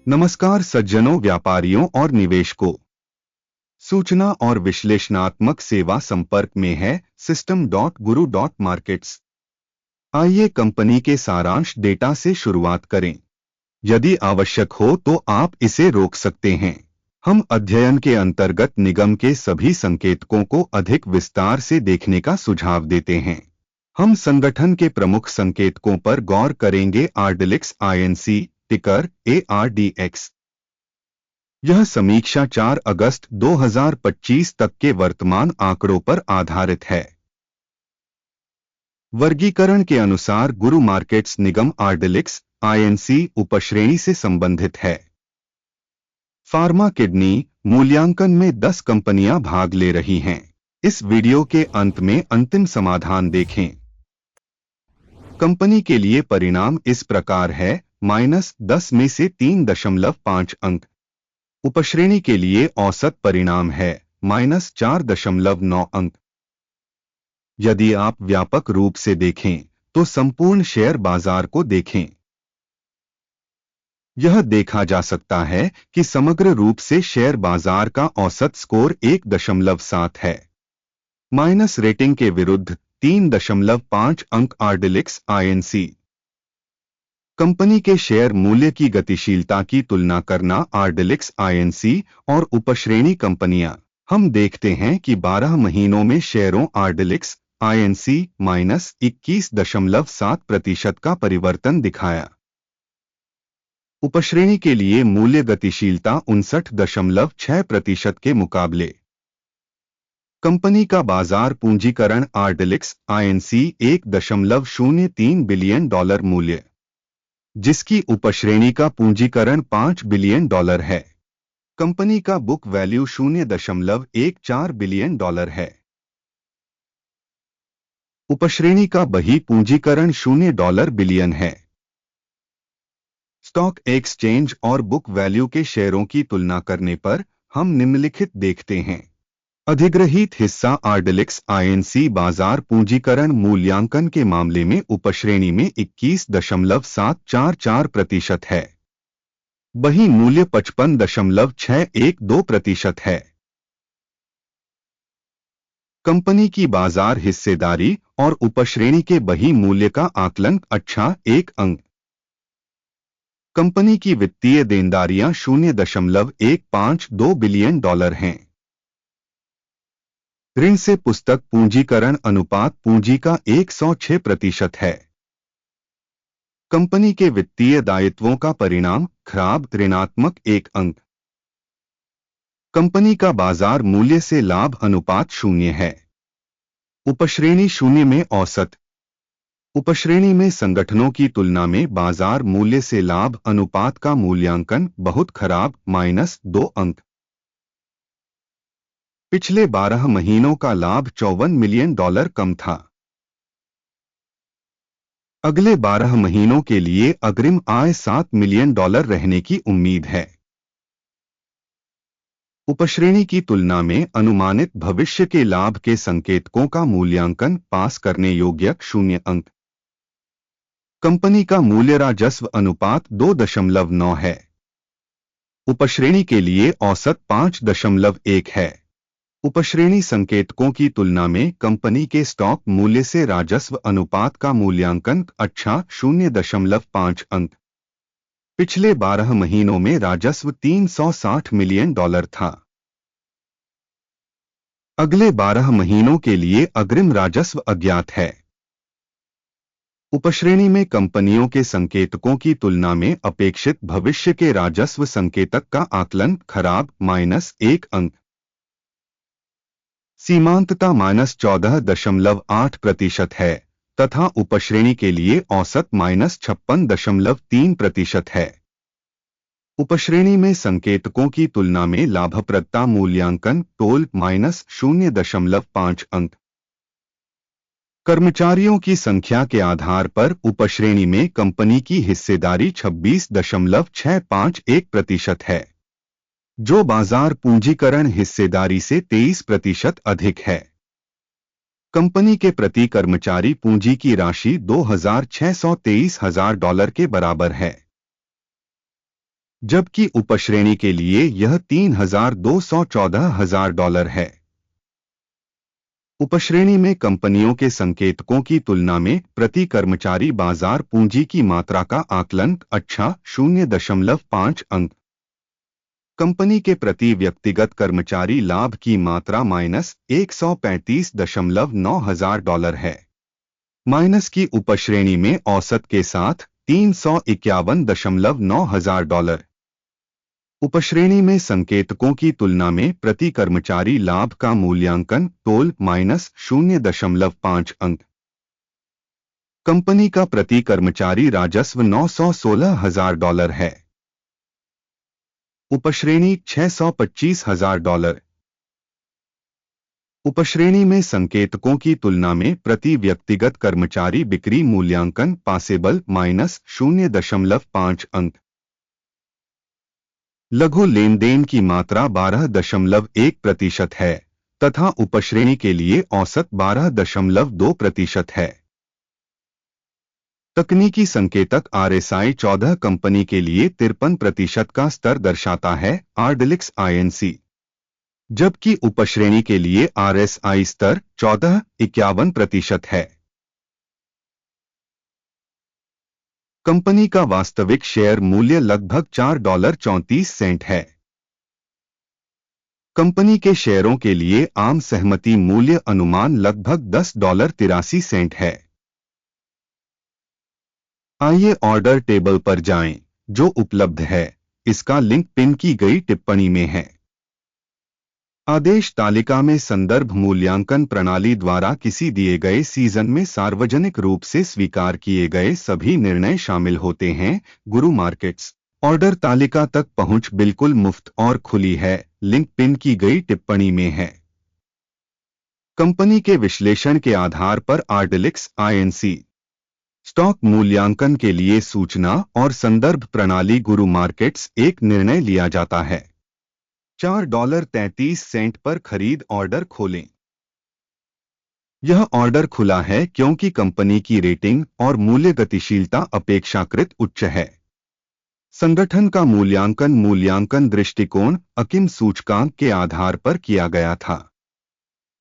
नमस्कार सज्जनों, व्यापारियों और निवेशकों। सूचना और विश्लेषणात्मक सेवा संपर्क में है System.Guru.Markets। आइए कंपनी के सारांश डेटा से शुरुआत करें। यदि आवश्यक हो तो आप इसे रोक सकते हैं। हम अध्ययन के अंतर्गत निगम के सभी संकेतकों को अधिक विस्तार से देखने का सुझाव देते हैं। हम संगठन के प्रमुख संकेतकों पर गौर करेंगे। आर्डिलिक्स INC, टिकर ARDX। यह समीक्षा 4 अगस्त 2025 तक के वर्तमान आंकड़ों पर आधारित है। वर्गीकरण के अनुसार गुरु मार्केट्स निगम आर्डिलिक्स INC उपश्रेणी से संबंधित है। फार्मा किडनी मूल्यांकन में 10 कंपनियां भाग ले रही हैं। इस वीडियो के अंत में अंतिम समाधान देखें। कंपनी के लिए परिणाम इस प्रकार है: -10 में से 3.5 अंक। उपश्रेणी के लिए औसत परिणाम है -4.9 अंक। यदि आप व्यापक रूप से देखें तो संपूर्ण शेयर बाजार को देखें। यह देखा जा सकता है कि समग्र रूप से शेयर बाजार का औसत स्कोर 1.7 है। माइनस रेटिंग के विरुद्ध 3.5 अंक। आर्डिलिक्स INC कंपनी के शेयर मूल्य की गतिशीलता की तुलना करना। आर्डिलिक्स INC और उपश्रेणी कंपनियां। हम देखते हैं कि 12 महीनों में शेयरों आर्डिलिक्स INC -21.7% का परिवर्तन दिखाया। उपश्रेणी के लिए मूल्य गतिशीलता 59.6% के मुकाबले। कंपनी का बाजार पूंजीकरण। आर्डिलिक्स INC $1.03 बिलियन मूल्य, जिसकी उपश्रेणी का पूंजीकरण $5 बिलियन है। कंपनी का बुक वैल्यू $0.14 बिलियन है। उपश्रेणी का बही पूंजीकरण $0 बिलियन है। स्टॉक एक्सचेंज और बुक वैल्यू के शेयरों की तुलना करने पर हम निम्नलिखित देखते हैं। अधिग्रहित हिस्सा। आर्डिलिक्स INC बाजार पूंजीकरण मूल्यांकन के मामले में उपश्रेणी में 21.744% है। बही मूल्य 55.612% है। कंपनी की बाजार हिस्सेदारी और उपश्रेणी के बही मूल्य का आकलन 1 अंक। कंपनी की वित्तीय देनदारियां $0.152 बिलियन हैं। ऋण से पुस्तक पूंजीकरण अनुपात पूंजी का 106% है। कंपनी के वित्तीय दायित्वों का परिणाम खराब ऋणात्मक 1 अंक। कंपनी का बाजार मूल्य से लाभ अनुपात 0 है। उपश्रेणी 0 में औसत। उपश्रेणी में संगठनों की तुलना में बाजार मूल्य से लाभ अनुपात का मूल्यांकन बहुत खराब -2 अंक। पिछले 12 महीनों का लाभ $54 मिलियन कम था। अगले 12 महीनों के लिए अग्रिम आय $7 मिलियन रहने की उम्मीद है। उपश्रेणी की तुलना में अनुमानित भविष्य के लाभ के संकेतकों का मूल्यांकन पास करने योग्य 0 अंक। कंपनी का मूल्य राजस्व अनुपात 2.9 है। उपश्रेणी के लिए औसत 5.1 है। उपश्रेणी संकेतकों की तुलना में कंपनी के स्टॉक मूल्य से राजस्व अनुपात का मूल्यांकन 0.5 अंक। पिछले 12 महीनों में राजस्व $360 मिलियन था। अगले 12 महीनों के लिए अग्रिम राजस्व अज्ञात है। उपश्रेणी में कंपनियों के संकेतकों की तुलना में अपेक्षित भविष्य के राजस्व संकेतक का आकलन खराब -1 अंक। सीमांतता -14.8% है तथा उपश्रेणी के लिए औसत -56.3% है। उपश्रेणी में संकेतकों की तुलना में लाभप्रदता मूल्यांकन टोल -0.5 अंक। कर्मचारियों की संख्या के आधार पर उपश्रेणी में कंपनी की हिस्सेदारी 26.651% है, जो बाजार पूंजीकरण हिस्सेदारी से 23% अधिक है। कंपनी के प्रति कर्मचारी पूंजी की राशि $2,623,000 के बराबर है। जबकि उपश्रेणी के लिए यह $3,214,000 है। उपश्रेणी में कंपनियों के संकेतकों की तुलना में प्रति कर्मचारी बाजार पूंजी की मात्रा का आकलन 0.5 अंक। कंपनी के प्रति व्यक्तिगत कर्मचारी लाभ की मात्रा $135,900 है। माइनस की उपश्रेणी में औसत के साथ $351,900। उपश्रेणी में संकेतकों की तुलना में प्रति कर्मचारी लाभ का मूल्यांकन तोल -0.5 अंक। कंपनी का प्रति कर्मचारी राजस्व $916,000 है। उपश्रेणी $625,000। उपश्रेणी में संकेतकों की तुलना में प्रति व्यक्तिगत कर्मचारी बिक्री मूल्यांकन पॉसिबल -0.5 अंक। लघु लेनदेन की मात्रा 12.1% है तथा उपश्रेणी के लिए औसत 12.2% है। तकनीकी संकेतक RSI 14 कंपनी के लिए 53% का स्तर दर्शाता है आर्डिलिक्स INC, जबकि उपश्रेणी के लिए RSI स्तर 51% है। कंपनी का वास्तविक शेयर मूल्य लगभग $4.34 है। कंपनी के शेयरों के लिए आम सहमति मूल्य अनुमान लगभग $10.83 है। आइए ऑर्डर टेबल पर जाएं, जो उपलब्ध है। इसका लिंक पिन की गई टिप्पणी में है। आदेश तालिका में संदर्भ मूल्यांकन प्रणाली द्वारा किसी दिए गए सीजन में सार्वजनिक रूप से स्वीकार किए गए सभी निर्णय शामिल होते हैं। गुरु मार्केट्स ऑर्डर तालिका तक पहुंच बिल्कुल मुफ्त और खुली है। लिंक पिन की गई टिप्पणी में है। कंपनी के विश्लेषण के आधार पर आर्डिलिक्स INC स्टॉक मूल्यांकन के लिए सूचना और संदर्भ प्रणाली गुरु मार्केट्स एक निर्णय लिया जाता है। $4.33 पर खरीद ऑर्डर खोलें। यह ऑर्डर खुला है क्योंकि कंपनी की रेटिंग और मूल्य गतिशीलता अपेक्षाकृत उच्च है। संगठन का मूल्यांकन दृष्टिकोण अकिम सूचकांक के आधार पर किया गया था।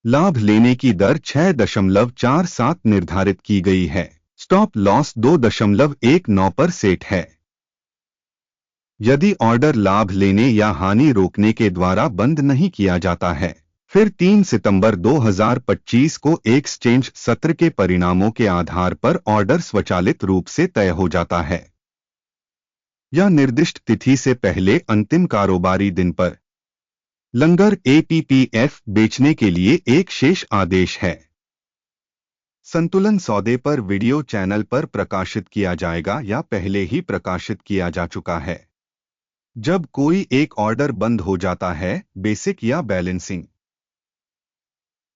लाभ लेने की दर 6.47 निर्धारित की गई है। स्टॉप लॉस 2.19 पर सेट है। यदि ऑर्डर लाभ लेने या हानि रोकने के द्वारा बंद नहीं किया जाता है, फिर 3 सितंबर 2025 को एक्सचेंज सत्र के परिणामों के आधार पर ऑर्डर स्वचालित रूप से तय हो जाता है या निर्दिष्ट तिथि से पहले अंतिम कारोबारी दिन पर। लंगर APPF बेचने के लिए एक शेष आदेश है। संतुलन सौदे पर वीडियो चैनल पर प्रकाशित किया जाएगा या पहले ही प्रकाशित किया जा चुका है। जब कोई एक ऑर्डर बंद हो जाता है, बेसिक या बैलेंसिंग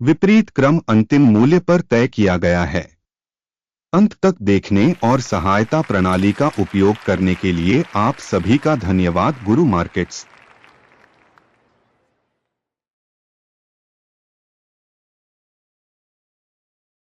विपरीत क्रम अंतिम मूल्य पर तय किया गया है। अंत तक देखने और सहायता प्रणाली का उपयोग करने के लिए आप सभी का धन्यवाद। गुरु मार्केट्स।